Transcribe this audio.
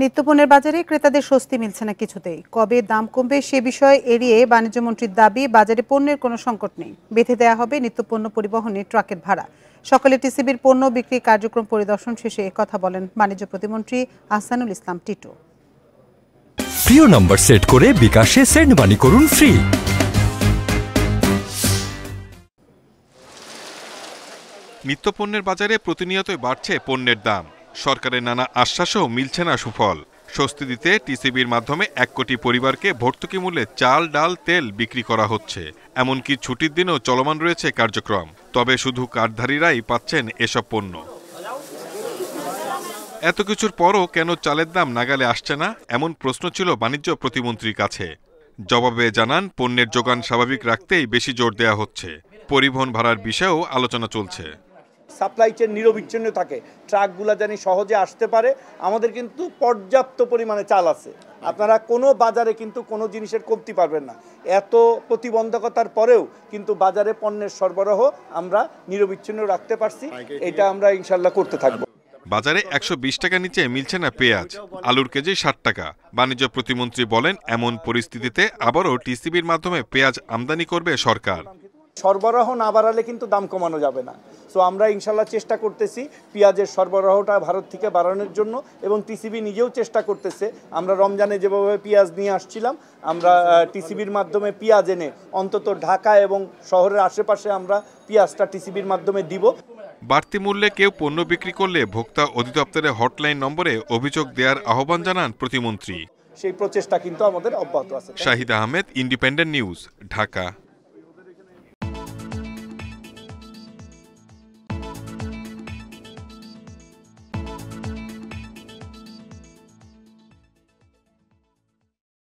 নিত্যপণ্যের বাজারে ক্রেতাদের স্বস্তি মিলছে না কিছুতেই। কবে দাম কমবে সে বিষয়ে এড়িয়ে বাণিজ্যমন্ত্রীর দাবি, বাজারে পণ্যের কোনো সংকট নেই, বেঁধে দেওয়া হবে নিত্যপণ্য পরিবহনে ট্রাকের ভাড়া। সকালে টিসিবির পণ্য বিক্রি কার্যক্রম পরিদর্শন শেষে কথা বলেন বাণিজ্য প্রতিমন্ত্রী আহসানুল ইসলাম টিটু। প্রিয় নম্বর সেট করে বিকাশে সেন্ড মানি করুন ফ্রি। নিত্যপণ্যের বাজারে প্রতিনিয়তই বাড়ছে পণ্যের দাম। সরকারের নানা আশ্বাসও মিলছে না সুফল। স্বস্তি দিতে টিসিবির মাধ্যমে 1 কোটি পরিবারকে ভর্তুকি মূল্যে চাল, ডাল, তেল বিক্রি করা হচ্ছে। এমনকি ছুটির দিনেও চলমান রয়েছে কার্যক্রম। তবে শুধু কার্ডধারীরাই পাচ্ছেন এসব পণ্য। এত কিছুর পরও কেন চালের দাম নাগালে আসছে না, এমন প্রশ্ন ছিল বাণিজ্য প্রতিমন্ত্রীর কাছে। জবাবে জানান, পণ্যের যোগান স্বাভাবিক রাখতেই বেশি জোর দেওয়া হচ্ছে। পরিবহন ভাড়ার বিষয়েও আলোচনা চলছে। সাপ্লাই চেইন নিরবিচ্ছিন্ন থাকে, ট্রাকগুলো জানি সহজে আসতে পারে। আমাদের কিন্তু পর্যাপ্ত পরিমাণে চাল আছে। আপনারা কোনো বাজারে কিন্তু কোনো জিনিসের কমতি পারবেন না। এত প্রতিবন্ধকতার পরেও কিন্তু বাজারে পণ্যের সরবরাহ আমরা নিরবিচ্ছিন্ন রাখতে পারছি। এটা আমরা ইনশাল্লাহ করতে থাকবো। বাজারে 120 টাকা নিচে মিলছে না পেঁয়াজ, আলুর কেজি 60 টাকা। বাণিজ্য প্রতিমন্ত্রী বলেন, এমন পরিস্থিতিতে আবারও টিসিবির মাধ্যমে পেঁয়াজ আমদানি করবে সরকার। সরবরাহ না বাড়ালে কিন্তু দাম কমানো যাবে না। সো আমরা ইনশাল্লাহ চেষ্টা করতেছি পেঁয়াজের সরবরাহটা ভারত থেকে বাড়ানোর জন্য, এবং টিসিবি নিজেও চেষ্টা করতেছে। আমরা রমজানে যেভাবে পেঁয়াজ নিয়ে আসছিলাম, আমরা টিসিবির মাধ্যমে পেঁয়াজ এনে অন্তত ঢাকা এবং শহরের আশেপাশে আমরা পেঁয়াজটা টিসিবির মাধ্যমে দিব। বাড়তি মূল্যে কেউ পণ্য বিক্রি করলে ভোক্তা অধিদপ্তরের হটলাইন নম্বরে অভিযোগ দেওয়ার আহ্বান জানান প্রতিমন্ত্রী। সেই প্রচেষ্টা কিন্তু আমাদের অব্যাহত আছে। Shahid Ahmed, independent news, Dhaka.